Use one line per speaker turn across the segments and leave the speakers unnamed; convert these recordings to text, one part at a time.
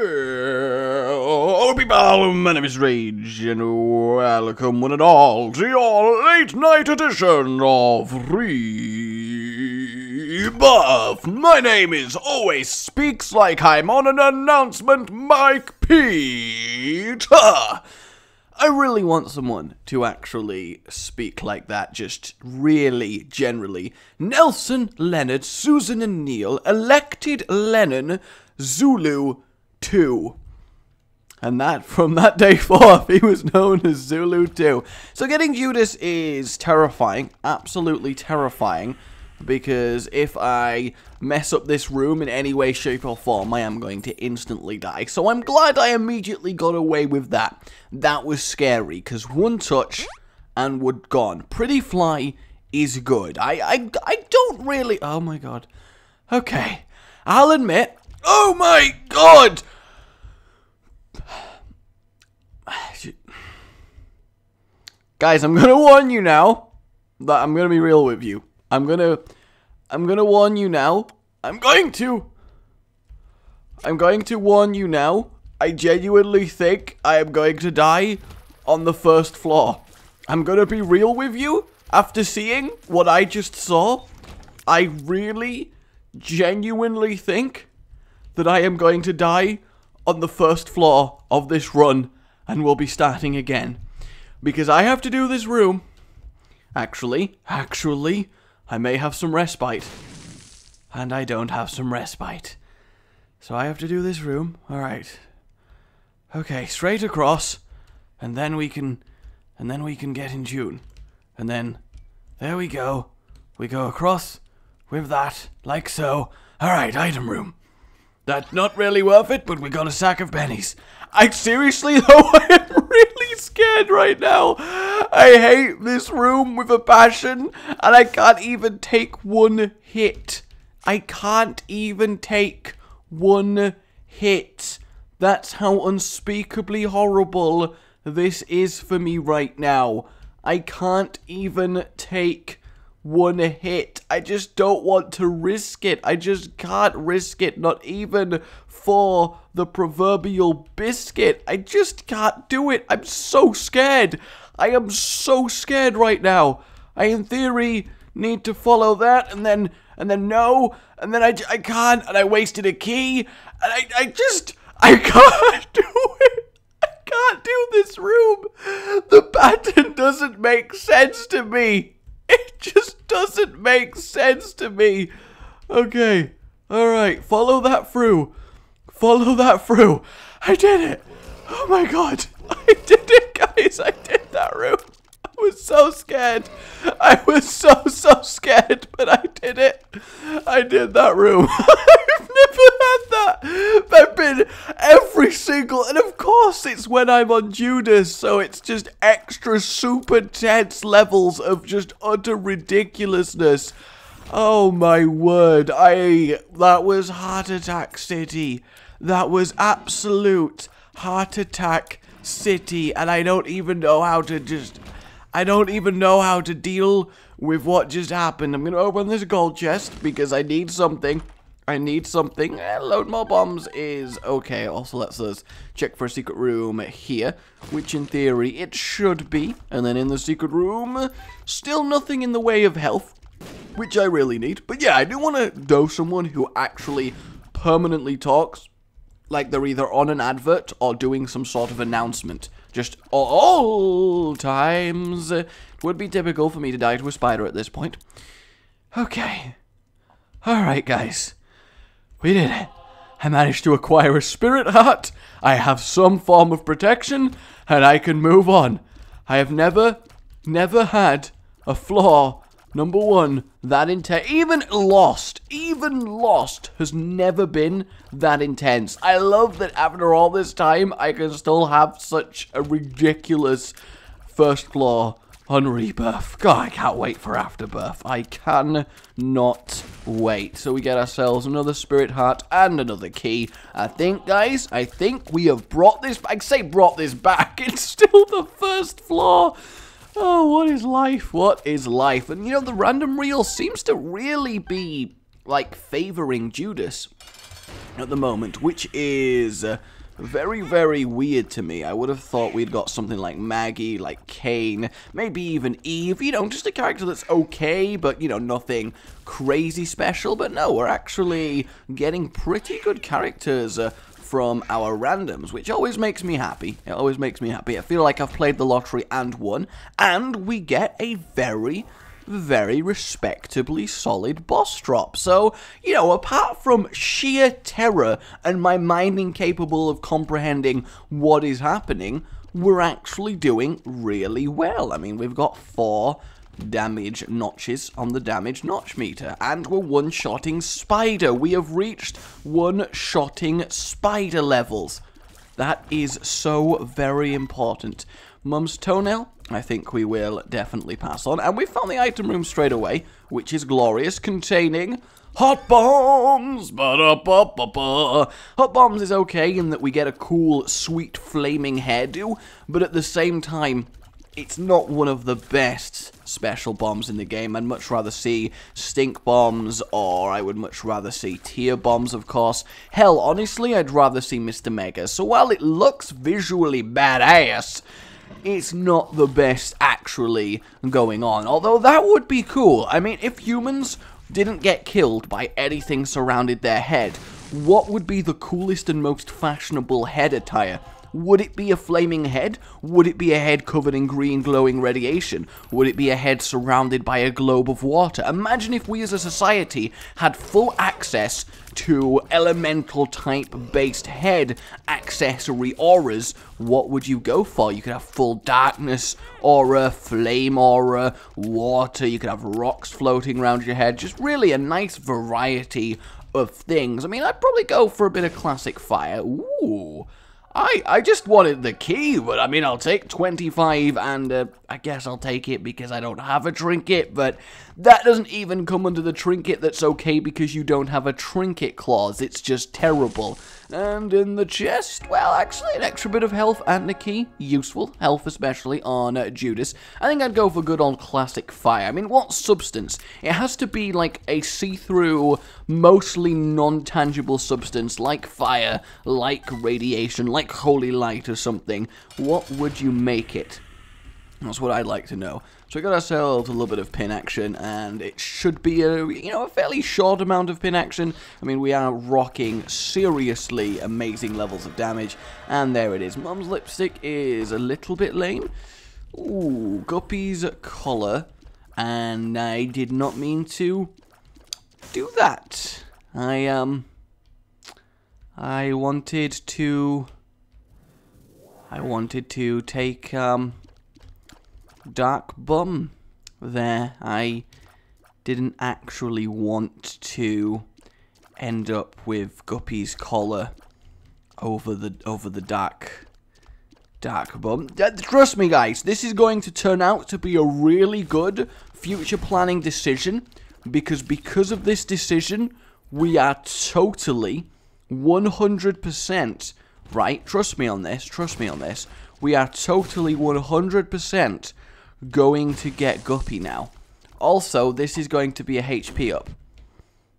Hello people, my name is Rage, and welcome one and all to your late night edition of Rebirth. My name is Always Speaks Like I'm on an announcement mic, Pete. I really want someone to actually speak like that, just really, generally. Nelson, Leonard, Susan and Neil, elected Lennon, Zulu 2. And that, from that day forth, he was known as Zulu 2. So getting Judas is terrifying, absolutely terrifying, because if I mess up this room in any way, shape or form, I am going to instantly die. So I'm glad I immediately got away with that. That was scary, because one touch and we're gone. Pretty Fly is good. I don't really... Oh my god. Okay. I'll admit... Oh my god! Guys, I'm gonna warn you now that I'm gonna be real with you. I'm gonna warn you now. I'm going to warn you now. I genuinely think I am going to die on the first floor. I'm gonna be real with you. After seeing what I just saw, I really, genuinely think that I am going to die on the first floor of this run, and we'll be starting again. Because I have to do this room. Actually, I may have some respite. And I don't have some respite. So I have to do this room. Alright. Okay, straight across. And then we can get in tune. And then, there we go. We go across with that, like so. Alright, item room. That's not really worth it, but we got a sack of pennies. I seriously, though, I am really scared right now. I hate this room with a passion, and I can't even take one hit. I can't even take one hit. That's how unspeakably horrible this is for me right now. I can't even take one hit. I just don't want to risk it. I just can't risk it, not even for the proverbial biscuit. I just can't do it. I'm so scared. I am so scared right now. I, in theory, need to follow that, and then no, and then I can't, and I wasted a key, and I can't do it. I can't do this room. The pattern doesn't make sense to me. It just doesn't make sense to me. Okay. Alright. Follow that through. Follow that through. I did it. Oh my god. I did it, guys. I did that room. I was so scared. I was so scared, but I did it. I did that room. I've never had that. I've been every single, and of course it's when I'm on Judas, so it's just extra super tense levels of just utter ridiculousness. Oh my word, that was Heart Attack City. That was absolute Heart Attack City, and I don't even know how to deal with what just happened. I'm gonna open this gold chest because I need something. Load more bombs is okay. Also, let's check for a secret room here, which in theory it should be. And then in the secret room, still nothing in the way of health, which I really need. But yeah, I do want to know someone who actually permanently talks like they're either on an advert or doing some sort of announcement. Just all times. It would be typical for me to die to a spider at this point. Okay. Alright, guys. We did it. I managed to acquire a spirit heart. I have some form of protection, and I can move on. I have never had a floor, number one, that intense. Even lost has never been that intense. I love that after all this time, I can still have such a ridiculous first floor on Rebirth. God, I can't wait for Afterbirth. I cannot wait. So we get ourselves another spirit heart and another key. I think, guys, we have brought this back. I say brought this back. It's still the first floor. Oh, what is life? What is life? And, you know, the random reel seems to really be, like, favoring Judas. at the moment, which is very, very weird to me. I would have thought we'd got something like Maggie, like Kane, maybe even Eve, you know, just a character that's okay, but, you know, nothing crazy special. But no, we're actually getting pretty good characters from our randoms, which always makes me happy. It always makes me happy. I feel like I've played the lottery and won, and we get a very respectably solid boss drop. So, you know, apart from sheer terror and my mind incapable of comprehending what is happening, we're actually doing really well. I mean, we've got 4 damage notches on the damage notch meter, and we're one-shotting Spider. We have reached one-shotting Spider levels. That is so very important. Mum's toenail, I think we will definitely pass on. And we found the item room straight away, which is glorious, containing hot bombs. Ba-da-ba-ba-ba. Hot bombs is okay in that we get a cool, sweet, flaming hairdo, but at the same time, it's not one of the best special bombs in the game. I'd much rather see stink bombs, or I would much rather see tear bombs, of course. Hell, honestly, I'd rather see Mr. Mega. So while it looks visually badass, it's not the best actually going on. Although that would be cool. I mean, if humans didn't get killed by anything surrounded their head, what would be the coolest and most fashionable head attire? Would it be a flaming head? Would it be a head covered in green glowing radiation? Would it be a head surrounded by a globe of water? Imagine if we as a society had full access to elemental type based head accessory auras. What would you go for? You could have full darkness aura, flame aura, water, you could have rocks floating around your head. Just really a nice variety of things. I mean, I'd probably go for a bit of classic fire. Ooh. I just wanted the key, but I mean, I'll take 25, and I guess I'll take it because I don't have a trinket, but that doesn't even come under the trinket that's okay because you don't have a trinket clause. It's just terrible. And in the chest, well, actually, an extra bit of health and a key. Useful. Health especially on Judas. I think I'd go for good old classic fire. I mean, what substance? It has to be like a see-through, mostly non-tangible substance like fire, like radiation, like holy light or something. What would you make it? That's what I'd like to know. So we got ourselves a little bit of pin action, and it should be a, you know, a fairly short amount of pin action. I mean, we are rocking seriously amazing levels of damage, and there it is. Mum's lipstick is a little bit lame. Ooh, Guppy's collar, and I did not mean to do that. I wanted to take, dark bum there. I didn't actually want to end up with Guppy's collar over the dark bum. Trust me, guys, this is going to turn out to be a really good future planning decision, because of this decision we are totally 100% right. Trust me on this. We are totally 100% going to get Guppy now. Also, this is going to be a HP up.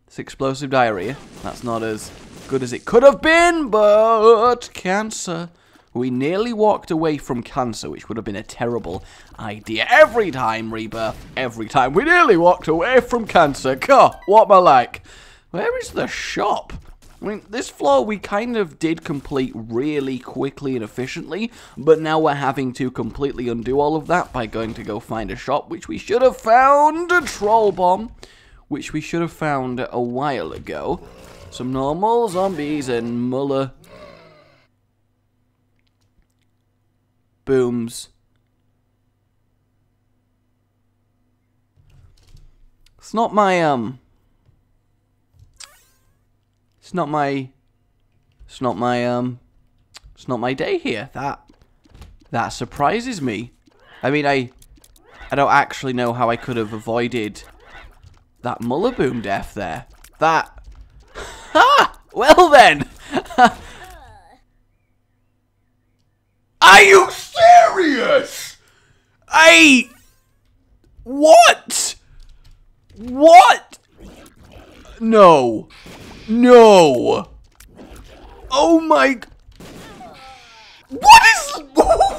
It's explosive diarrhea. That's not as good as it could have been, but cancer. We nearly walked away from cancer, which would have been a terrible idea. Every time, Rebirth, every time. We nearly walked away from cancer. God, what am I like? Where is the shop? I mean, this floor we kind of did complete really quickly and efficiently, but now we're having to completely undo all of that by going to go find a shop, which we should have found, a troll bomb, which we should have found a while ago. Some normal zombies and Muller booms. It's not my, It's not my day here. That surprises me. I mean, I don't actually know how I could have avoided that Muller boom death there. Ha! Well then! Are you serious? What? What? No. No. Oh my... What is...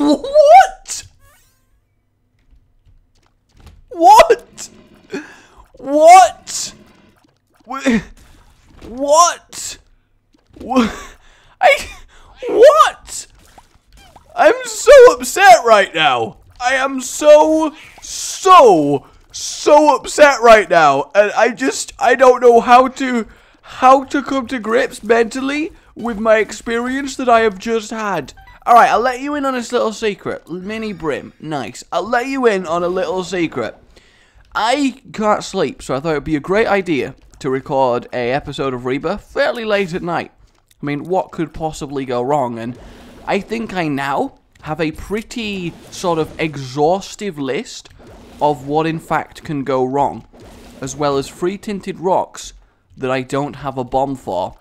What? What? What? What? What? I'm so upset right now. I am so upset right now. And I don't know how to come to grips mentally with my experience that I have just had. Alright, I'll let you in on this little secret. Mini Brim, nice. I'll let you in on a little secret. I can't sleep, so I thought it would be a great idea to record a episode of Rebirth fairly late at night. I mean, what could possibly go wrong? And I think I now have a pretty sort of exhaustive list of what in fact can go wrong, as well as free tinted rocks that I don't have a bomb for,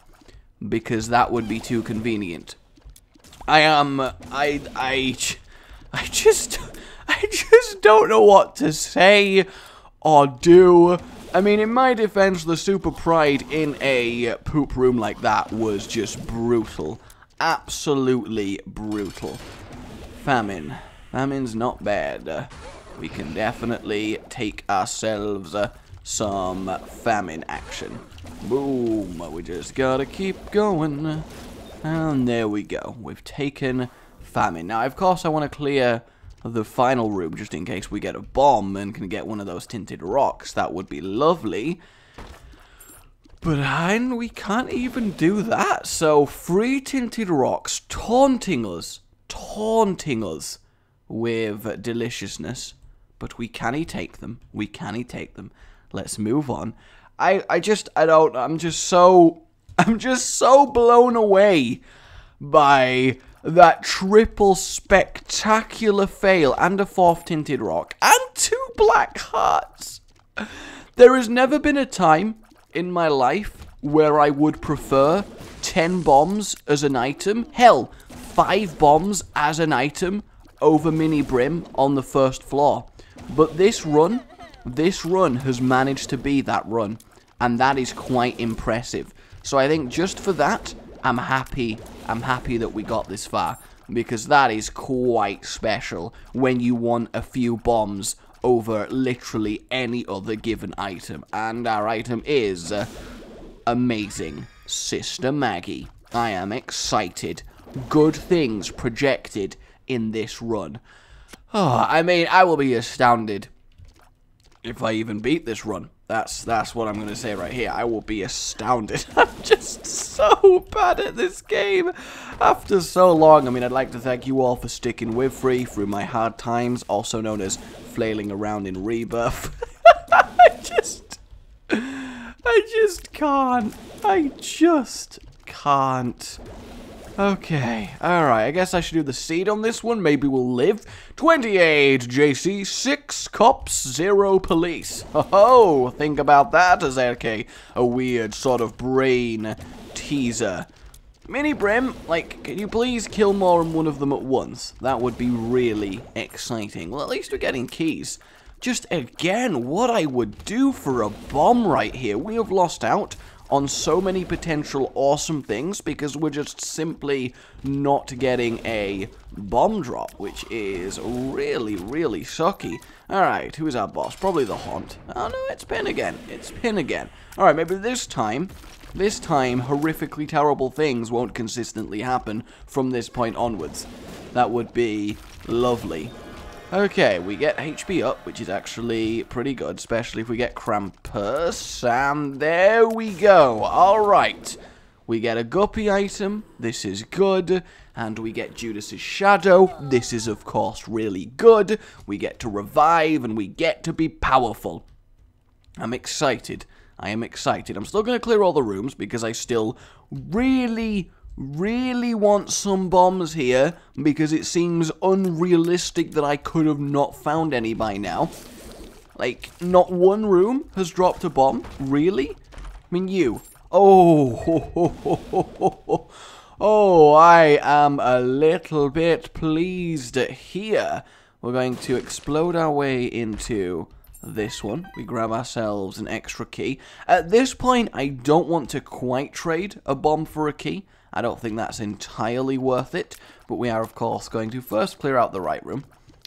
because that would be too convenient. I just don't know what to say or do. I mean, in my defense, the super pride in a poop room like that was just brutal. Absolutely brutal. Famine. Famine's not bad. We can definitely take ourselves some famine action. Boom. We just gotta keep going. And there we go. We've taken famine. Now, of course, I want to clear the final room just in case we get a bomb and can get one of those tinted rocks. That would be lovely. But we can't even do that. So, free tinted rocks taunting us with deliciousness. But we can't take them. We can't take them. Let's move on. I'm just so blown away by that triple spectacular fail and a 4th tinted rock and 2 black hearts. There has never been a time in my life where I would prefer 10 bombs as an item, hell, 5 bombs as an item over Mini Brim on the 1st floor. But this run has managed to be that run, and that is quite impressive. So I think just for that, I'm happy that we got this far, because that is quite special when you want a few bombs over literally any other given item. And our item is amazing. Sister Maggie. I am excited. Good things projected in this run. Oh, I mean, I will be astounded if I even beat this run. That's what I'm going to say right here. I will be astounded. I'm just so bad at this game after so long. I mean, I'd like to thank you all for sticking with Free through my hard times, also known as flailing around in Rebirth. I just can't. I just can't. Okay, alright, I guess I should do the seed on this one. Maybe we'll live. 28 JC, 6 cops, 0 police. Oh, think about that as a weird sort of brain teaser. Mini Brim, like, can you please kill more than one of them at once? That would be really exciting. Well, at least we're getting keys. Just again, what I would do for a bomb right here. We have lost out on so many potential awesome things because we're just simply not getting a bomb drop, which is really, really sucky. Alright, who's our boss? Probably the Haunt. Oh no, it's Pin again. It's Pin again. Alright, maybe this time, horrifically terrible things won't consistently happen from this point onwards. That would be lovely. Okay, we get HP up, which is actually pretty good, especially if we get Krampus, and there we go. Alright, we get a Guppy item, this is good, and we get Judas's Shadow, this is of course really good. We get to revive, and we get to be powerful. I'm excited. I am excited. I'm still going to clear all the rooms, because I still really want some bombs here, because it seems unrealistic that I could have not found any by now. Like, not one room has dropped a bomb? Really? I mean, you. Oh, oh, I am a little bit pleased here. We're going to explode our way into this one. We grab ourselves an extra key. At this point, I don't want to quite trade a bomb for a key. I don't think that's entirely worth it, but we are, of course, going to first clear out the right room.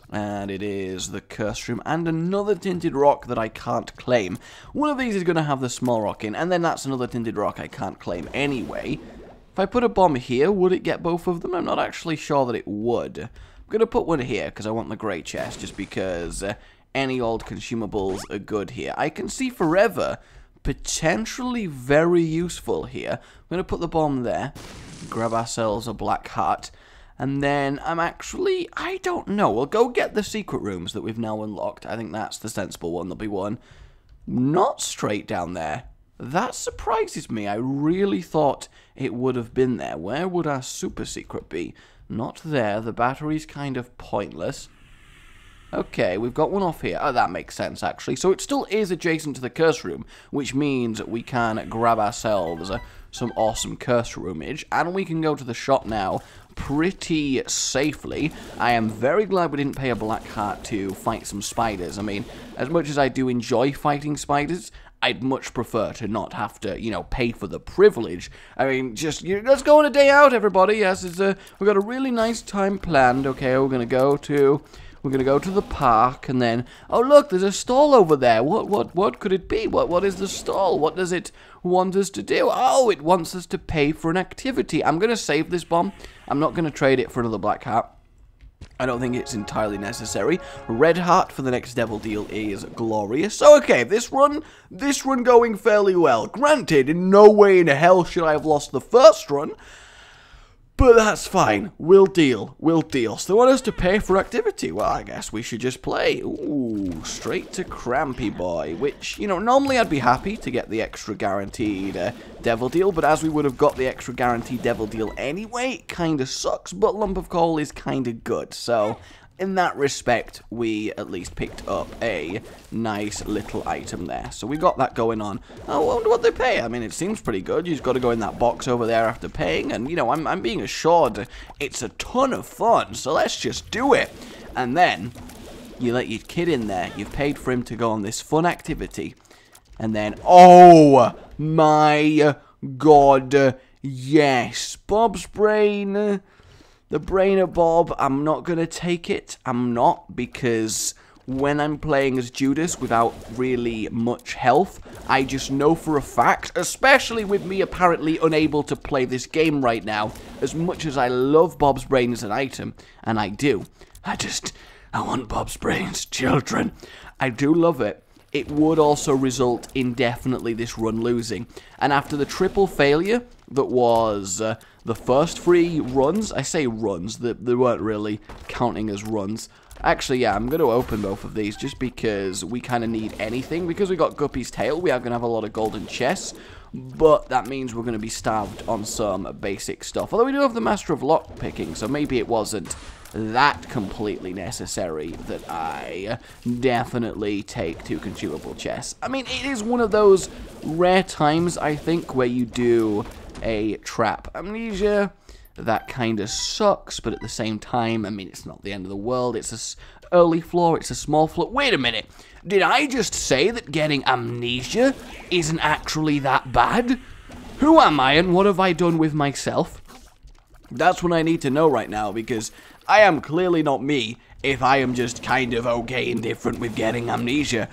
And it is the curse room and another tinted rock that I can't claim. One of these is going to have the small rock in, and then that's another tinted rock I can't claim anyway. If I put a bomb here, would it get both of them? I'm not actually sure that it would. I'm going to put one here because I want the grey chest, just because any old consumables are good here. I can see forever, potentially very useful here. I'm going to put the bomb there, grab ourselves a black heart. And then I don't know. We'll go get the secret rooms that we've now unlocked. I think that's the sensible one. There'll be one not straight down there. That surprises me. I really thought it would have been there. Where would our super secret be? Not there. The battery's kind of pointless. Okay, we've got one off here. Oh, that makes sense, actually. So it still is adjacent to the curse room, which means we can grab ourselves some awesome curse roomage, and we can go to the shop now pretty safely. I am very glad we didn't pay a black heart to fight some spiders. I mean, as much as I do enjoy fighting spiders, I'd much prefer to not have to, you know, pay for the privilege. I mean, just, let's go on a day out, everybody. Yes, we've got a really nice time planned. Okay, we're gonna go to the park, and then, oh look, there's a stall over there. What could it be? What is the stall? What does it want us to do? Oh, it wants us to pay for an activity. I'm gonna save this bomb. I'm not gonna trade it for another black heart. I don't think it's entirely necessary. Red heart for the next devil deal is glorious. So okay, this run going fairly well. Granted, in no way in hell should I have lost the first run. But that's fine. We'll deal. So they want us to pay for activity. Well, I guess we should just play. Ooh, straight to Crampy Boy. Which, you know, normally I'd be happy to get the extra guaranteed devil deal. But as we would have got the extra guaranteed devil deal anyway, it kind of sucks. But Lump of Coal is kind of good. So, in that respect, we at least picked up a nice little item there. So we got that going on. I wonder what they pay. I mean, it seems pretty good. You just got to go in that box over there after paying. And, you know, I'm being assured it's a ton of fun. So let's just do it. And then you let your kid in there. You've paid for him to go on this fun activity. And then, oh my God, yes. Bob's brain. The brain of Bob, I'm not going to take it. I'm not, because when I'm playing as Judas without really much health, I just know for a fact, especially with me apparently unable to play this game right now, as much as I love Bob's brain as an item, and I do, I want Bob's brains, children. I do love it. It would also result in definitely this run losing. And after the triple failure that was the first 3 runs, I say runs, they weren't really counting as runs. Actually, yeah, I'm going to open both of these just because we kind of need anything. Because we got Guppy's tail, we are going to have a lot of golden chests. But that means we're going to be starved on some basic stuff. Although we do have the Master of Lockpicking, so maybe it wasn't that completely necessary that I definitely take 2 consumable chests. I mean, it is one of those rare times, I think, where you do a trap amnesia. That kind of sucks, but at the same time, I mean, it's not the end of the world. It's a early floor, it's a small floor. Wait a minute, did I just say that getting amnesia isn't actually that bad? Who am I and what have I done with myself? That's what I need to know right now, because I am clearly not me if I am just kind of okay and different with getting amnesia.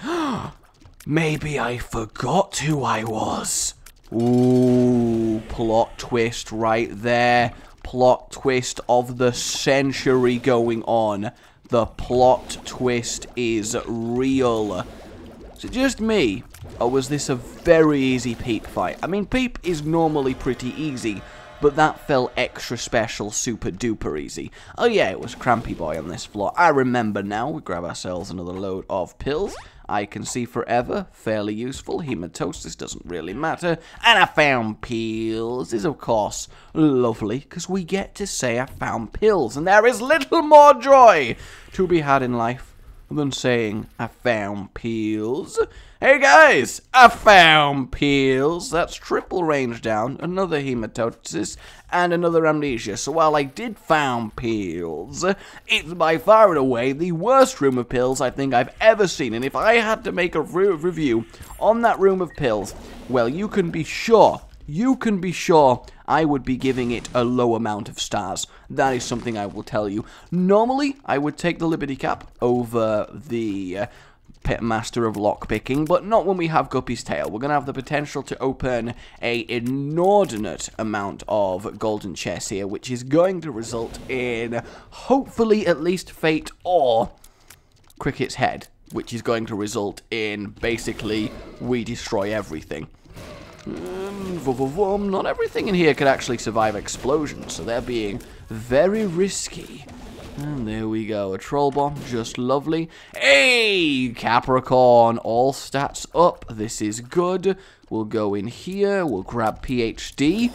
Maybe I forgot who I was. Ooh, plot twist right there. Plot twist of the century going on. The plot twist is real. Is it just me? Or was this a very easy Peep fight? I mean, Peep is normally pretty easy, but that felt extra special, super duper easy. Oh yeah, it was Crampy Boy on this floor. I remember now. We grab ourselves another load of pills. I can see forever, fairly useful. Hematosis doesn't really matter. And I found pills is, of course, lovely, because we get to say I found pills. And there is little more joy to be had in life than saying I found pills. Hey guys, I found pills. That's triple range down, another hematosis, and another amnesia. So while I did found pills, it's by far and away the worst room of pills I think I've ever seen. And if I had to make a review on that room of pills, well, you can be sure I would be giving it a low amount of stars. That is something I will tell you. Normally, I would take the Liberty Cap over the Pit Master of Lockpicking, but not when we have Guppy's Tail. We're going to have the potential to open a inordinate amount of golden chests here, which is going to result in, hopefully, at least Fate or Cricket's Head, which is going to result in, basically, we destroy everything. Not everything in here could actually survive explosions, so they're being very risky. And there we go, a troll bomb, just lovely. Hey, Capricorn, all stats up, this is good. We'll go in here, we'll grab PhD.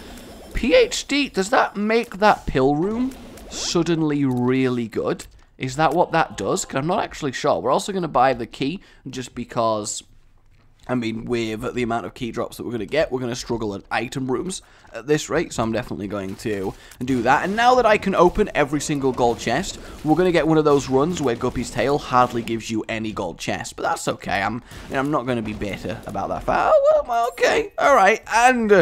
PhD, does that make that pill room suddenly really good? Is that what that does? 'Cause I'm not actually sure. We're also going to buy the key, just because, I mean, with the amount of key drops that we're going to get, we're going to struggle at item rooms at this rate, so I'm definitely going to do that. And now that I can open every single gold chest, we're going to get one of those runs where Guppy's Tail hardly gives you any gold chests, but that's okay. I'm not going to be bitter about that. Oh, well, okay, all right. And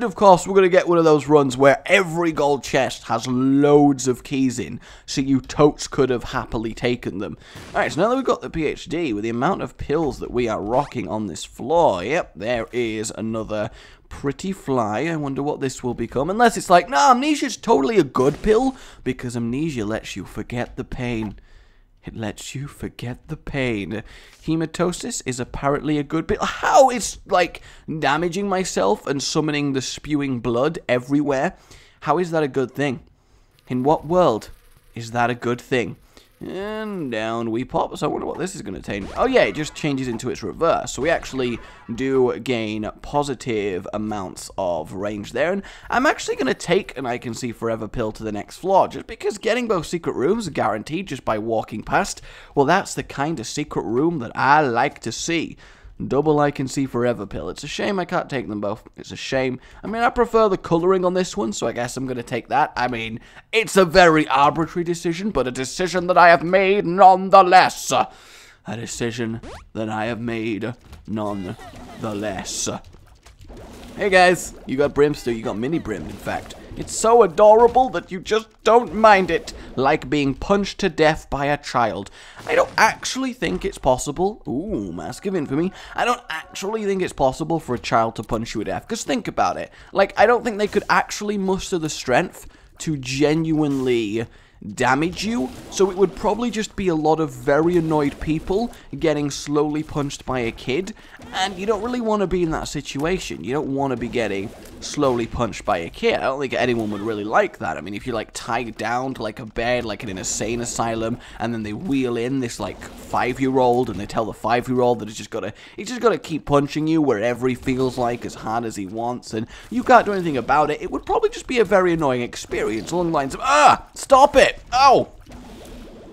of course, we're going to get one of those runs where every gold chest has loads of keys in, so you totes could have happily taken them. All right, so now that we've got the PhD, with the amount of pills that we are rocking on this floor, yep, there is another pretty fly. I wonder what this will become, unless it's like, nah, amnesia's totally a good pill, because amnesia lets you forget the pain. It lets you forget the pain. Hematosis is apparently a good pill. How is, like, damaging myself and summoning the spewing blood everywhere? How is that a good thing? In what world is that a good thing? And down we pop. So I wonder what this is going to change. Oh yeah, it just changes into its reverse. So we actually do gain positive amounts of range there. And I'm actually going to take an I Can See Forever pill to the next floor, just because getting both secret rooms are guaranteed just by walking past. Well, that's the kind of secret room that I like to see. Double I Can See Forever pill. It's a shame I can't take them both. It's a shame. I mean, I prefer the coloring on this one, so I guess I'm going to take that. I mean, it's a very arbitrary decision, but a decision that I have made nonetheless. A decision that I have made nonetheless. Hey guys, you got Brimstone, you got Mini Brim, in fact. It's so adorable that you just don't mind it, like being punched to death by a child. I don't actually think it's possible. Ooh, Mask of Infamy. I don't actually think it's possible for a child to punch you to death, because think about it. Like, I don't think they could actually muster the strength to genuinely damage you, so it would probably just be a lot of very annoyed people getting slowly punched by a kid, and you don't really want to be in that situation. You don't want to be getting slowly punched by a kid. I don't think anyone would really like that. I mean, if you're like tied down to like a bed, like in an insane asylum, and then they wheel in this like 5-year-old, and they tell the 5-year-old that he's just gotta keep punching you wherever he feels like, as hard as he wants, and you can't do anything about it, it would probably just be a very annoying experience along the lines of, stop it! Ow!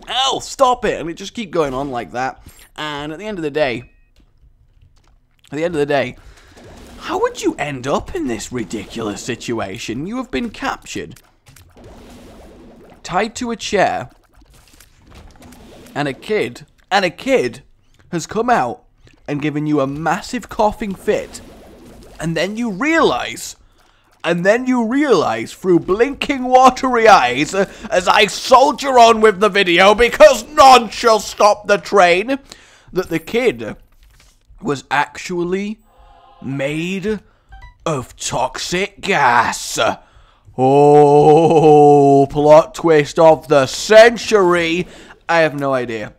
Ow! Stop it! And it just keep going on like that. And at the end of the day, how would you end up in this ridiculous situation? You have been captured, tied to a chair, and a kid has come out and given you a massive coughing fit, and then you realize through blinking watery eyes, as I soldier on with the video because none shall stop the train, that the kid was actually made of toxic gas. Oh, plot twist of the century. I have no idea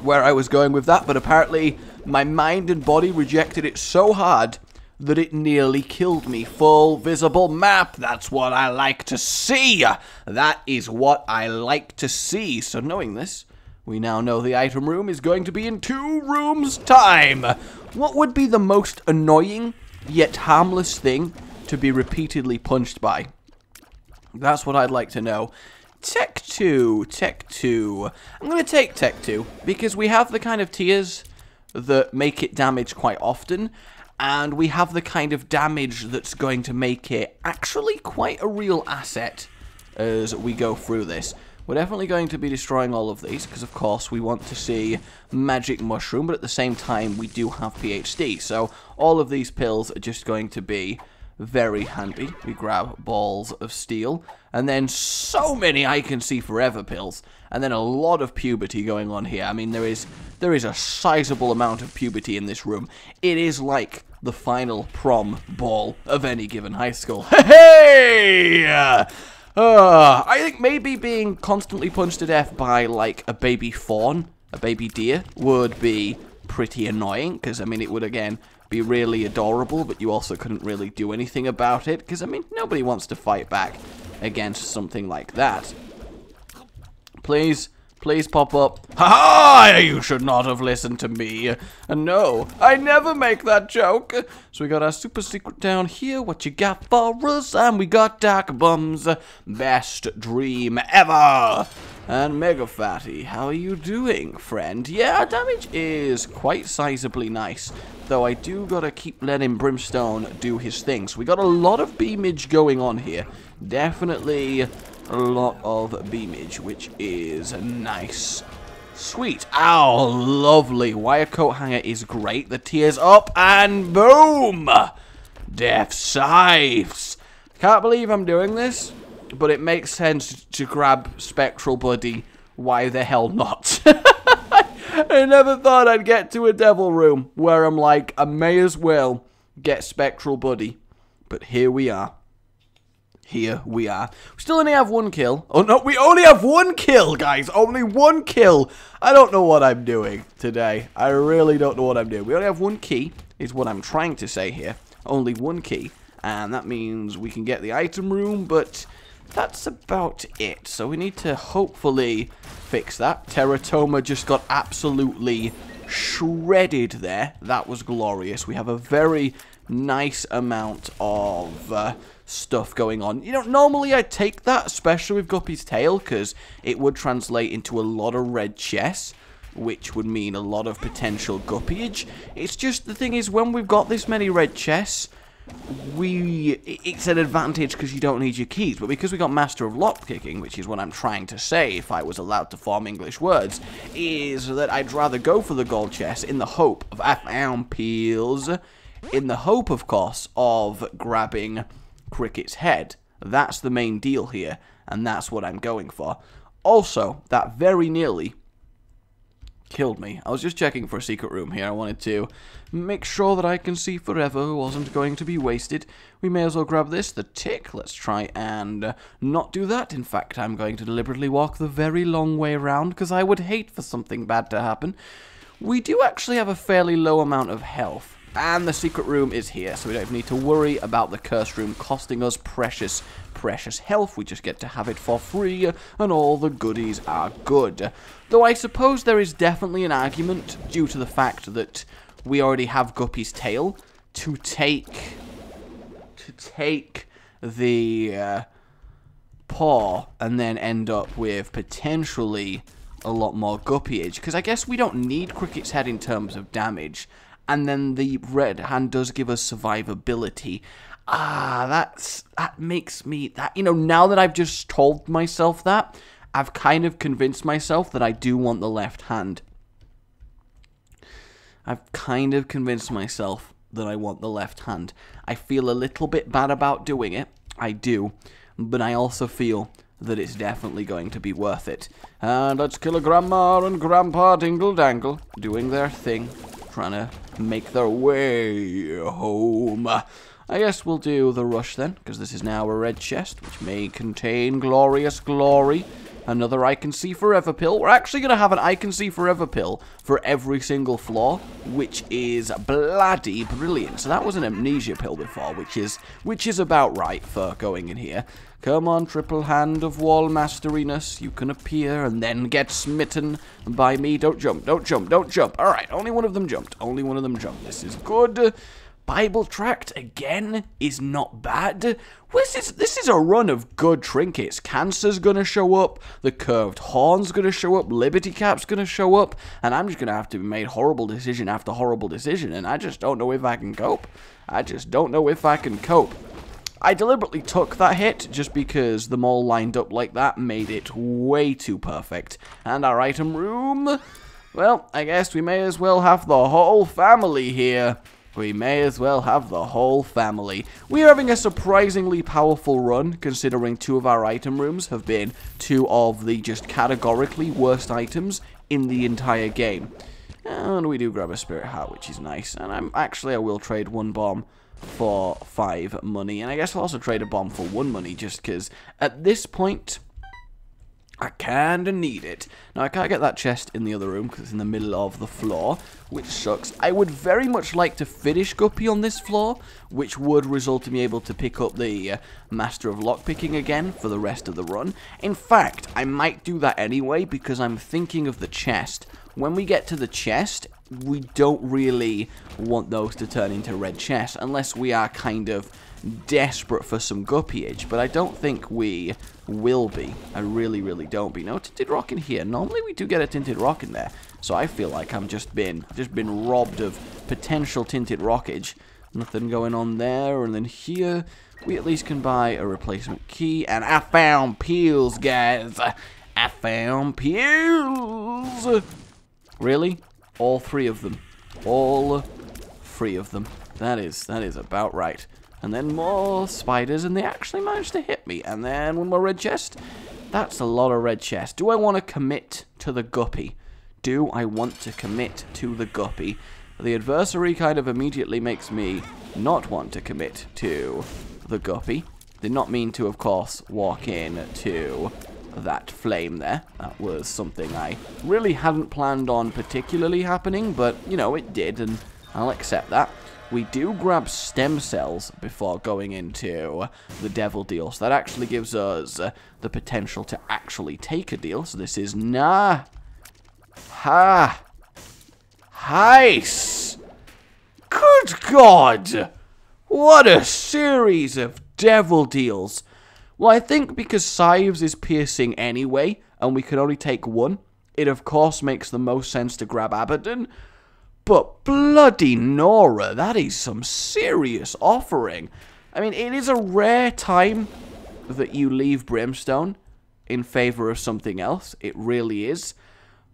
where I was going with that, but apparently my mind and body rejected it so hard that it nearly killed me. Full visible map, that's what I like to see. That is what I like to see. So knowing this, we now know the item room is going to be in 2 rooms' time. What would be the most annoying yet harmless thing to be repeatedly punched by? That's what I'd like to know. Tech 2. I'm going to take Tech 2 because we have the kind of tiers that make it damage quite often, and we have the kind of damage that's going to make it actually quite a real asset as we go through this. We're definitely going to be destroying all of these, because of course we want to see Magic Mushroom, but at the same time we do have PhD, so all of these pills are just going to be very handy. We grab balls of steel, and then so many I Can See Forever pills, and then a lot of puberty going on here. I mean, there is a sizable amount of puberty in this room. It is like the final prom ball of any given high school. Hey! I think maybe being constantly punched to death by, like, a baby fawn, a baby deer, would be pretty annoying, because, I mean, it would, again, be really adorable, but you also couldn't really do anything about it, because, I mean, nobody wants to fight back against something like that. Please pop up. Ha-ha! You should not have listened to me. No, I never make that joke. So we got our super secret down here. What you got for us? And we got Dark Bum's best dream ever. And Mega Fatty, how are you doing, friend? Yeah, our damage is quite sizably nice, though I do gotta keep letting Brimstone do his thing. So we got a lot of beamage going on here. Definitely a lot of beamage, which is nice. Sweet. Ow, lovely. Wire coat hanger is great. The tears up, and boom! Death scythes. Can't believe I'm doing this, but it makes sense to grab Spectral Buddy. Why the hell not? I never thought I'd get to a devil room where I'm like, I may as well get Spectral Buddy. But here we are. Here we are. We still only have one kill. Oh no, we only have one kill, guys. Only one kill. I don't know what I'm doing today. I really don't know what I'm doing. We only have one key, is what I'm trying to say here. Only one key. And that means we can get the item room, but that's about it. So we need to hopefully fix that. Teratoma just got absolutely shredded there. That was glorious. We have a very nice amount of stuff going on. You know, normally I'd take that, especially with Guppy's tail, because it would translate into a lot of red chests, which would mean a lot of potential guppyage. It's just, the thing is, when we've got this many red chests, it's an advantage because you don't need your keys, but because we got Master of Lockpicking, which is what I'm trying to say if I was allowed to form English words, is that I'd rather go for the gold chest in the hope of peels, in the hope, of course, of grabbing Cricket's head. That's the main deal here, and that's what I'm going for. Also, that very nearly killed me. I was just checking for a secret room here. I wanted to make sure that I Can See Forever wasn't going to be wasted. We may as well grab this, the tick. Let's try and not do that. In fact, I'm going to deliberately walk the very long way around, because I would hate for something bad to happen. We do actually have a fairly low amount of health. And the secret room is here, so we don't need to worry about the curse room costing us precious health. We just get to have it for free, and all the goodies are good. Though I suppose there is definitely an argument, due to the fact that we already have Guppy's tail, to take the paw and then end up with potentially a lot more guppyage. Because I guess we don't need Cricket's head in terms of damage. And then the red hand does give us survivability. That makes me, you know, now that I've just told myself that, I've kind of convinced myself that I do want the left hand. I've kind of convinced myself that I want the left hand. I feel a little bit bad about doing it. I do. But I also feel that it's definitely going to be worth it. And let's kill a grandma and grandpa dingle dangle, doing their thing, trying to make their way home. I guess we'll do the rush then, because this is now a red chest, which may contain glorious glory. Another I Can See Forever pill. We're actually going to have an I Can See Forever pill for every single floor, which is bloody brilliant. So that was an amnesia pill before, which is about right for going in here. Come on, triple hand of wall masteriness. You can appear and then get smitten by me. Don't jump, don't jump, don't jump. Alright, only one of them jumped. Only one of them jumped. This is good. Bible tract, again, is not bad. This is a run of good trinkets. Cancer's gonna show up, the curved horn's gonna show up, Liberty Cap's gonna show up, and I'm just gonna have to make horrible decision after horrible decision, and I just don't know if I can cope. I just don't know if I can cope. I deliberately took that hit just because them all lined up like that made it way too perfect. And our item room, well, I guess we may as well have the whole family here. We may as well have the whole family. We are having a surprisingly powerful run, considering 2 of our item rooms have been 2 of the just categorically worst items in the entire game. And we do grab a spirit heart, which is nice. And I will trade 1 bomb for 5 money. And I guess I'll also trade a bomb for 1 money, just because at this point, I kinda need it. Now, I can't get that chest in the other room because it's in the middle of the floor, which sucks. I would very much like to finish Guppy on this floor, which would result in me able to pick up the Master of Lockpicking again for the rest of the run. In fact, I might do that anyway because I'm thinking of the chest. When we get to the chest, we don't really want those to turn into red chests unless we are kind of desperate for some guppyage, but I don't think we will be. I really, really don't be. No tinted rock in here. Normally we do get a tinted rock in there, so I feel like I'm just been robbed of potential tinted rockage. Nothing going on there, and then here we at least can buy a replacement key, and I found pills, guys. I found pills. Really? All 3 of them. All 3 of them. That is about right. And then more spiders, and they actually managed to hit me. And then 1 more red chest. That's a lot of red chest. Do I want to commit to the guppy? Do I want to commit to the guppy? The adversary kind of immediately makes me not want to commit to the guppy. Did not mean to, of course, walk in to that flame there. That was something I really hadn't planned on particularly happening, but, you know, it did, and I'll accept that. We do grab stem cells before going into the devil deal, so that actually gives us the potential to actually take a deal. So this is Heist! Good God! What a series of devil deals! Well, I think because Scythes is piercing anyway, and we can only take 1, it of course makes the most sense to grab Abaddon. But bloody Nora, that is some serious offering. I mean, it is a rare time that you leave Brimstone in favor of something else. It really is.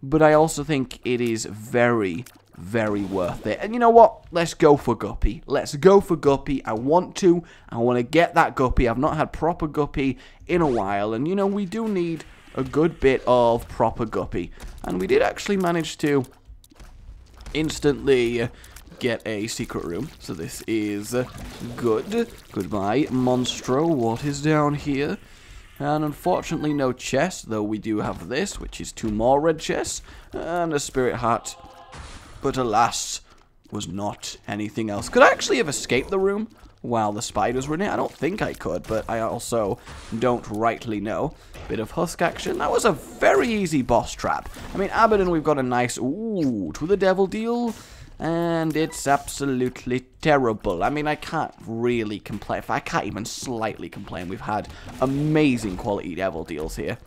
But I also think it is very, very worth it. And you know what? Let's go for Guppy. Let's go for Guppy. I want to get that Guppy. I've not had proper Guppy in a while. And, you know, we do need a good bit of proper Guppy. And we did actually manage to instantly get a secret room. So this is good. Goodbye, Monstro. What is down here? And unfortunately no chest, though we do have this, which is 2 more red chests, and a spirit heart. But alas, was not anything else. Could I actually have escaped the room while the spiders were in it? I don't think I could, but I also don't rightly know. Bit of husk action. That was a very easy boss trap. I mean, Abaddon, we've got a nice, to the devil deal, and it's absolutely terrible. I mean, I can't really complain. I can't even slightly complain. We've had amazing quality devil deals here.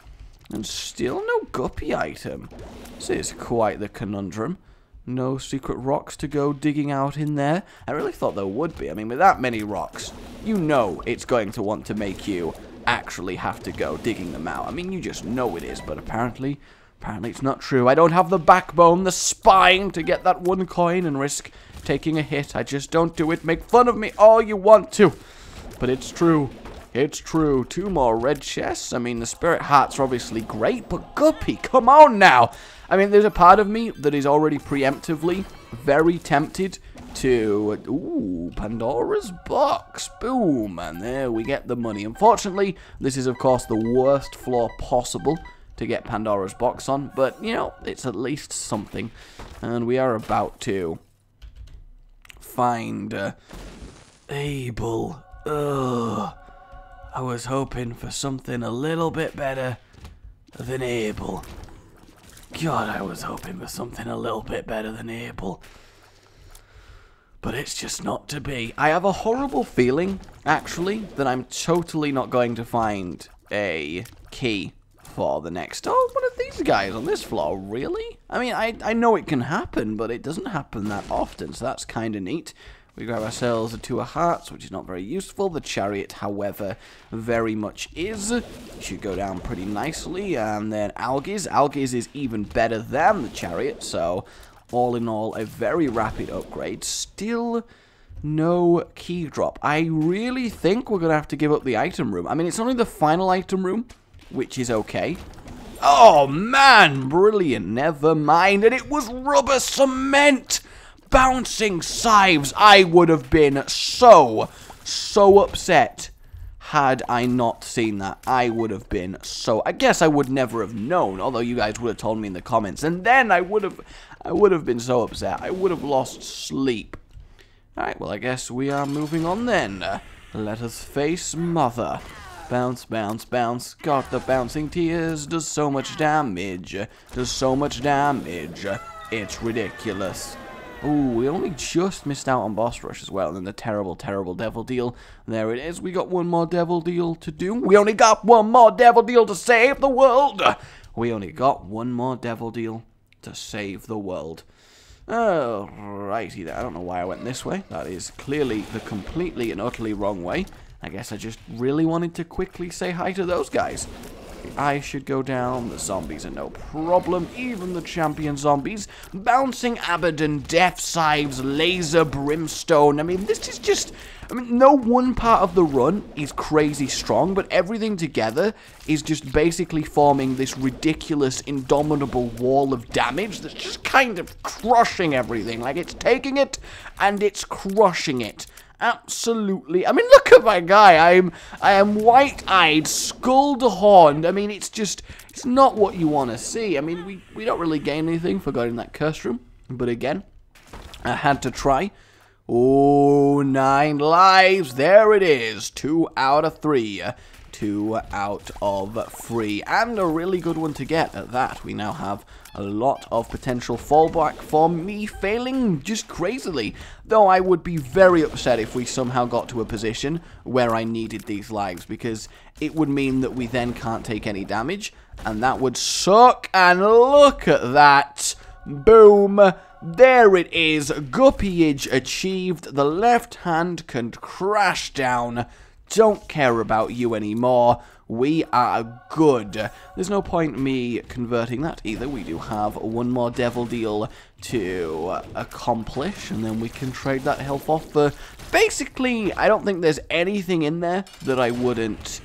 And still no guppy item. This is quite the conundrum. No secret rocks to go digging out in there. I really thought there would be. I mean, with that many rocks, you know it's going to want to make you actually have to go digging them out. I mean, you just know it is, but apparently it's not true. I don't have the backbone, the spine to get that 1 coin and risk taking a hit. I just don't do it. Make fun of me all you want to. But it's true. It's true. 2 more red chests. I mean, the spirit hearts are obviously great, but Guppy, come on now. I mean, there's a part of me that is already preemptively very tempted to, Pandora's box, boom, and there we get the money. Unfortunately, this is, of course, the worst floor possible to get Pandora's box on, but, you know, it's at least something, and we are about to find Abel. Ugh, I was hoping for something a little bit better than Abel. God, I was hoping for something a little bit better than Abel. But it's just not to be. I have a horrible feeling, actually, that I'm totally not going to find a key for the next... Oh, one of these guys on this floor, really? I mean, I know it can happen, but it doesn't happen that often, so that's kind of neat. We grab ourselves a 2 of hearts, which is not very useful. The chariot, however, very much is. It should go down pretty nicely. And then Algiz. Algiz is even better than the chariot, so all in all, a very rapid upgrade. Still no key drop. I really think we're going to have to give up the item room. I mean, it's only the final item room, which is okay. Oh, man, brilliant. Never mind. And it was rubber cement. Bouncing scythes. I would have been so upset had I not seen that. I would have been so... I guess I would never have known, although you guys would have told me in the comments. And then I would have been so upset. I would have lost sleep. Alright, well, I guess we are moving on then. Let us face Mother. Bounce, bounce, bounce. Got the bouncing tears. Does so much damage. Does so much damage. It's ridiculous. Ooh, we only just missed out on boss rush as well. And then the terrible, terrible devil deal. There it is. We got one more devil deal to do. We only got one more devil deal to save the world. We only got one more devil deal to save the world. Oh, righty there. I don't know why I went this way. That is clearly the completely and utterly wrong way. I guess I just really wanted to quickly say hi to those guys. I should go down. The zombies are no problem. Even the champion zombies. Bouncing Abaddon, Death Scythes, Laser Brimstone. I mean, this is just... I mean, no one part of the run is crazy strong, but everything together is just basically forming this ridiculous, indomitable wall of damage that's just kind of crushing everything. Like, it's taking it, and it's crushing it. Absolutely. I mean, look at my guy. I am white-eyed, skull-horned. I mean, it's just, it's not what you want to see. I mean, we don't really gain anything for going in that curse room. But again, I had to try. Oh, 9 lives. There it is. 2 out of 3. 2 out of 3. And a really good one to get at that. We now have a lot of potential fallback for me failing just crazily. Though I would be very upset if we somehow got to a position where I needed these lives, because it would mean that we then can't take any damage, and that would suck. And look at that. Boom. There it is. Guppyage achieved. The left hand can crash down. Don't care about you anymore. We are good. There's no point me converting that either. We do have one more devil deal to accomplish, and then we can trade that health off for... Basically, I don't think there's anything in there that I wouldn't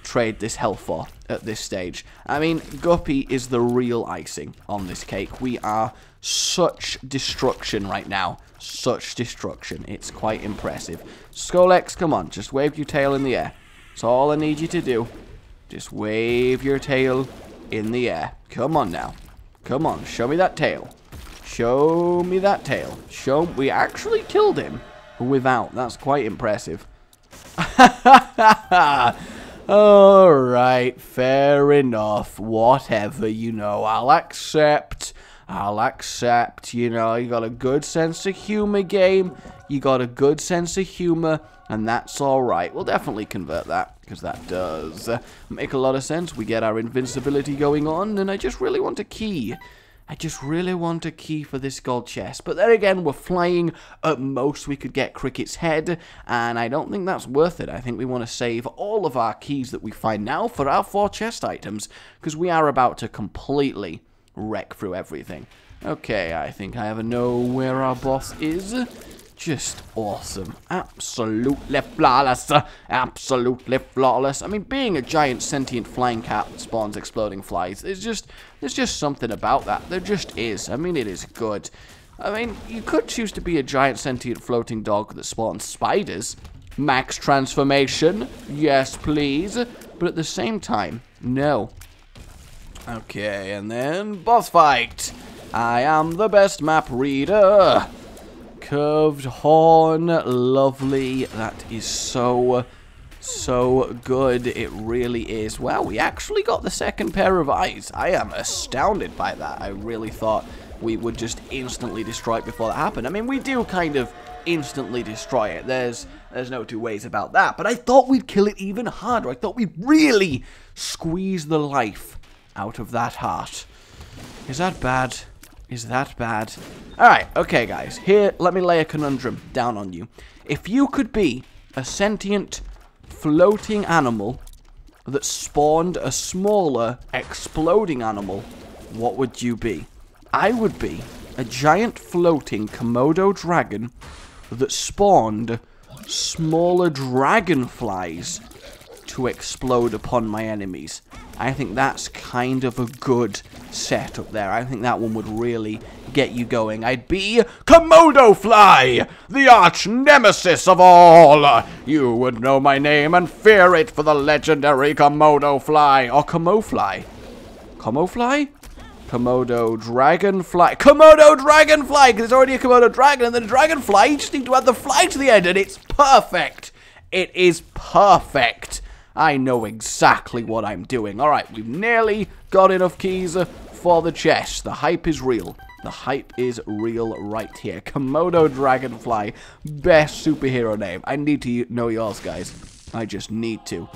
trade this health for at this stage. I mean, Guppy is the real icing on this cake. We are such destruction right now. Such destruction. It's quite impressive. Skolex, come on. Just wave your tail in the air. That's all I need you to do. Just wave your tail in the air. Come on now. Come on. Show me that tail. Show me that tail. We actually killed him without. That's quite impressive. Alright. Fair enough. Whatever, you know. I'll accept. You know, you got a good sense of humor, game. You got a good sense of humor, and that's alright. We'll definitely convert that, because that does make a lot of sense. We get our invincibility going on, and I just really want a key. I just really want a key for this gold chest. But then again, we're flying. At most, we could get Cricket's head, and I don't think that's worth it. I think we want to save all of our keys that we find now for our 4 chest items, because we are about to completely wreck through everything. Okay, I think I have a know where our boss is. Just awesome. Absolutely flawless. Absolutely flawless. I mean, being a giant sentient flying cat that spawns exploding flies, there's just something about that. There just is. I mean, it is good. I mean, you could choose to be a giant sentient floating dog that spawns spiders. Max transformation. Yes, please. But at the same time, no. Okay, and then boss fight. I am the best map reader. Curved horn, lovely. That is so good. It really is. Wow, we actually got the second pair of eyes. I am astounded by that. I really thought we would just instantly destroy it before that happened. I mean, we do kind of instantly destroy it. There's no two ways about that. But I thought we'd kill it even harder. I thought we'd really squeeze the life out of that heart. Is that bad? Is that bad? Alright, okay guys. Here, let me lay a conundrum down on you. If you could be a sentient, floating animal that spawned a smaller, exploding animal, what would you be? I would be a giant floating Komodo dragon that spawned smaller dragonflies to explode upon my enemies. I think that's kind of a good setup there. I think that one would really get you going. I'd be Komodo Fly, the arch nemesis of all. You would know my name and fear it for the legendary Komodo Fly. Or Komofly. Komofly? Komodo Dragonfly. Komodo Dragonfly! Because it's already a Komodo Dragon and then a Dragonfly. You just need to add the fly to the end and it's perfect. It is perfect. I know exactly what I'm doing. Alright, we've nearly got enough keys for the chest. The hype is real. The hype is real right here. Komodo Dragonfly. Best superhero name. I need to know yours, guys. I just need to.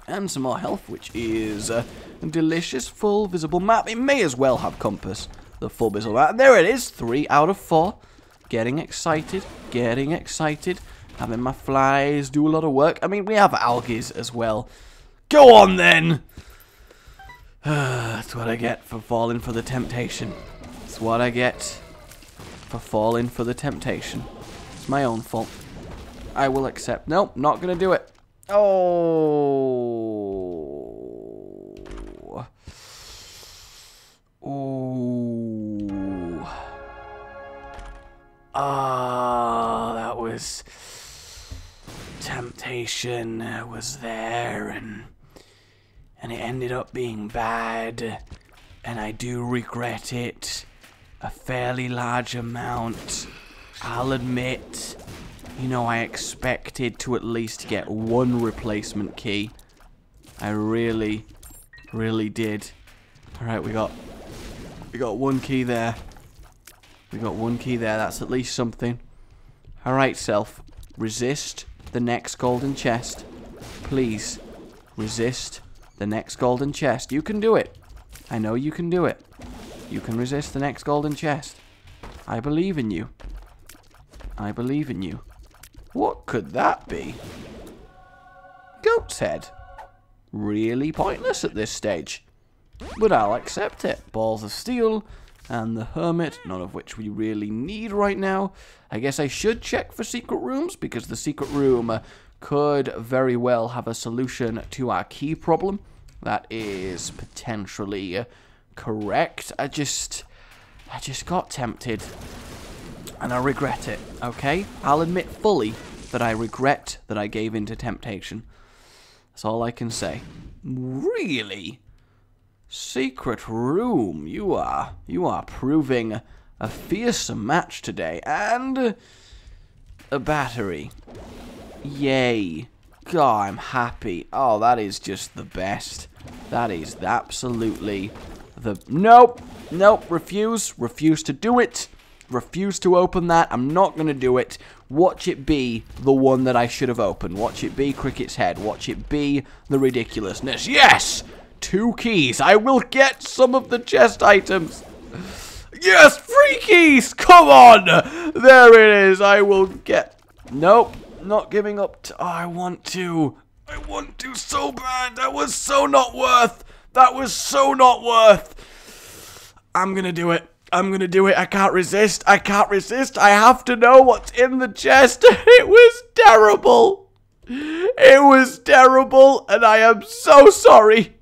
And some more health, which is a delicious full visible map. It may as well have compass. The full visible map. And there it is. 3 out of 4. Getting excited. Getting excited. Having my flies do a lot of work. I mean, we have algae as well. Go on, then! That's what I get for falling for the temptation. That's what I get for falling for the temptation. It's my own fault. I will accept. Nope, not gonna do it. Oh. Oh. Ah, that was... temptation was there, and it ended up being bad, and I do regret it a fairly large amount. I'll admit, you know, I expected to at least get 1 replacement key. I really did. Alright, we got 1 key there. We got 1 key there, that's at least something. Alright, self, resist the next golden chest. Please, resist the next golden chest. You can do it. I know you can do it. You can resist the next golden chest. I believe in you. I believe in you. What could that be? Goat's head. Really pointless at this stage. But I'll accept it. Balls of steel and the hermit, none of which we really need right now. I guess I should check for secret rooms, because the secret room could very well have a solution to our key problem. That is potentially correct. I just got tempted, and I regret it, okay? I'll admit fully that I regret that I gave in to temptation. That's all I can say. Really? Secret room, you are proving a fearsome match today, and a battery. Yay. God, I'm happy. Oh, that is just the best. That is absolutely the... Nope, refuse to do it. Refuse to open that. I'm not going to do it. Watch it be the one that I should have opened. Watch it be Cricket's head. Watch it be the ridiculousness. Yes! 2 keys. I will get some of the chest items. Yes, 3 keys. Come on. There it is. I will get... Nope. Not giving up. Oh, I want to. I want to so bad. That was so not worth. That was so not worth. I'm going to do it. I'm going to do it. I can't resist. I can't resist. I have to know what's in the chest. It was terrible. It was terrible. And I am so sorry.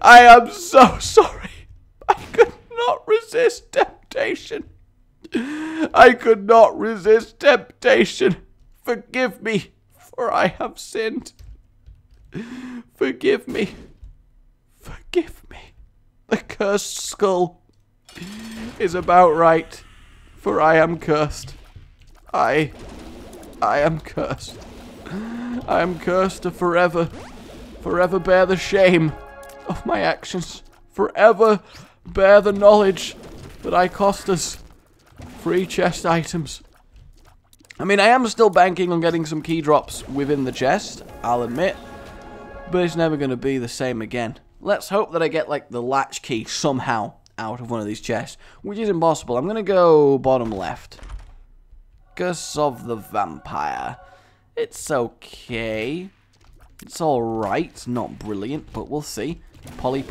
I am so sorry. I could not resist temptation. I could not resist temptation. Forgive me, for I have sinned. Forgive me. Forgive me. The cursed skull is about right, for I am cursed. I am cursed. I am cursed to forever bear the shame of my actions. Forever bear the knowledge that I cost us 3 chest items. I mean, I am still banking on getting some key drops within the chest, I'll admit. But it's never going to be the same again. Let's hope that I get, like, the latch key somehow out of one of these chests, which is impossible. I'm going to go bottom left. Curse of the Vampire. It's okay. It's alright. Not brilliant, but we'll see. Poly.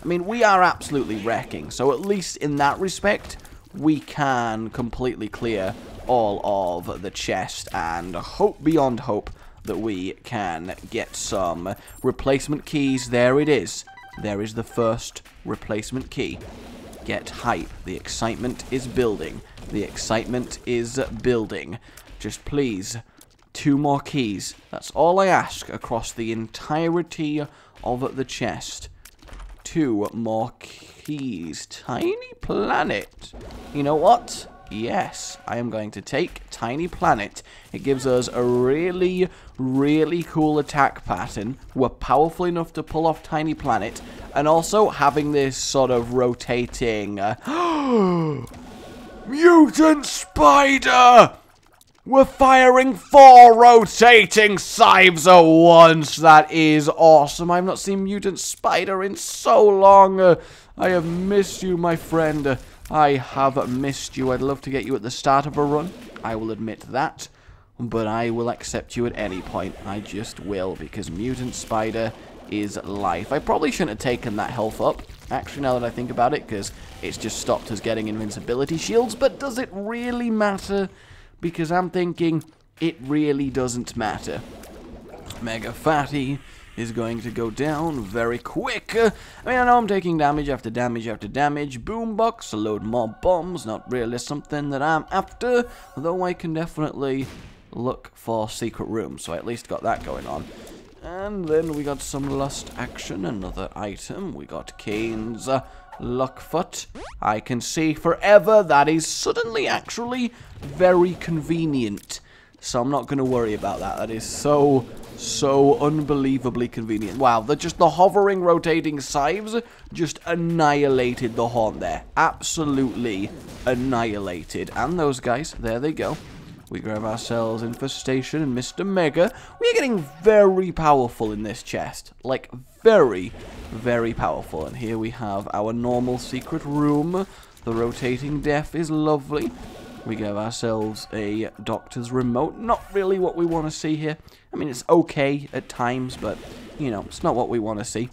I mean, we are absolutely wrecking, so at least in that respect, we can completely clear all of the chest and hope beyond hope that we can get some replacement keys. There it is. There is the first replacement key. Get hype. The excitement is building. The excitement is building. Just please, 2 more keys. That's all I ask across the entirety of the chest. 2 more keys. Tiny planet. You know what? Yes, I am going to take Tiny Planet. It gives us a really, really cool attack pattern. We're powerful enough to pull off Tiny Planet. And also having this sort of rotating... Mutant Spider! We're firing 4 rotating scythes at once. That is awesome. I've not seen Mutant Spider in so long. I have missed you, my friend. I have missed you. I'd love to get you at the start of a run. I will admit that. But I will accept you at any point. I just will, because Mutant Spider is life. I probably shouldn't have taken that health up, actually, now that I think about it, because it's just stopped us getting invincibility shields. But does it really matter? Because I'm thinking it really doesn't matter. Mega Fatty is going to go down very quick. I mean, I know I'm taking damage after damage after damage. Boombox, a load more bombs. Not really something that I'm after, though I can definitely look for secret rooms, so I at least got that going on. And then we got some lust action, another item. We got Kane's Luckfoot. I can see forever. That is suddenly actually very convenient. So I'm not going to worry about that. That is so unbelievably convenient. Wow, the hovering, rotating scythes just annihilated the horn there. Absolutely annihilated. And those guys, there they go. We grab ourselves Infestation and Mr. Mega. We are getting very powerful in this chest. Like, very, very powerful. And here we have our normal secret room. The rotating death is lovely. We give ourselves a doctor's remote. Not really what we want to see here. I mean, it's okay at times, but, you know, it's not what we want to see.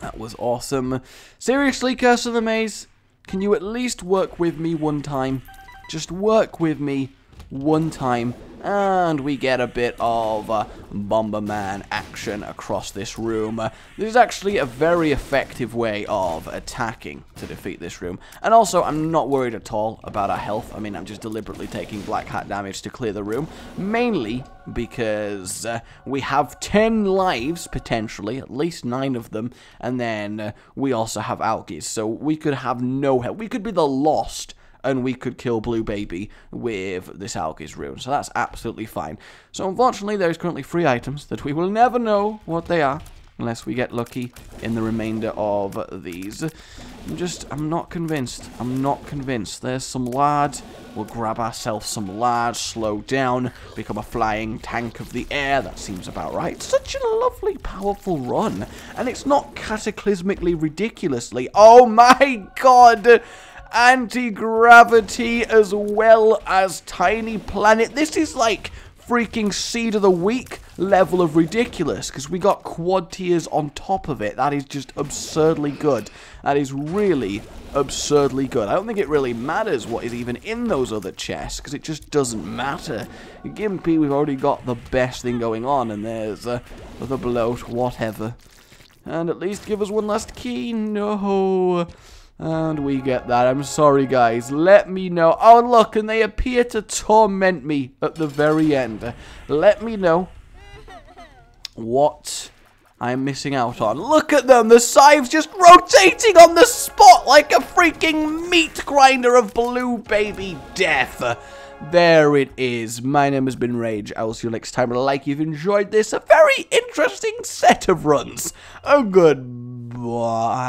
That was awesome. Seriously, Curse of the Maze, can you at least work with me one time? Just work with me one time. And we get a bit of Bomberman action across this room. This is actually a very effective way of attacking to defeat this room. And also, I'm not worried at all about our health. I mean, I'm just deliberately taking Black Hat damage to clear the room. Mainly because we have 10 lives, potentially. At least 9 of them. And then we also have Algae. So we could have no health. We could be the Lost, and we could kill Blue Baby with this Algae's rune. So that's absolutely fine. So unfortunately, there's currently 3 items that we will never know what they are, unless we get lucky in the remainder of these. I'm not convinced. I'm not convinced. There's some large. We'll grab ourselves some large, slow down, become a flying tank of the air. That seems about right. Such a lovely, powerful run. And it's not cataclysmically ridiculously. Oh my god! Anti-gravity as well as Tiny Planet. This is like freaking Seed of the Week level of ridiculous, because we got quad tiers on top of it. That is just absurdly good. That is really absurdly good. I don't think it really matters what is even in those other chests, because it just doesn't matter. Gimpy, we've already got the best thing going on, and there's the bloat, whatever. And at least give us one last key. No. And we get that. I'm sorry, guys. Let me know. Oh, look, and they appear to torment me at the very end. Let me know what I'm missing out on. Look at them. The scythe's just rotating on the spot like a freaking meat grinder of Blue Baby death. There it is. My name has been Rage. I will see you next time. Like you've enjoyed this. A very interesting set of runs. Oh, goodbye.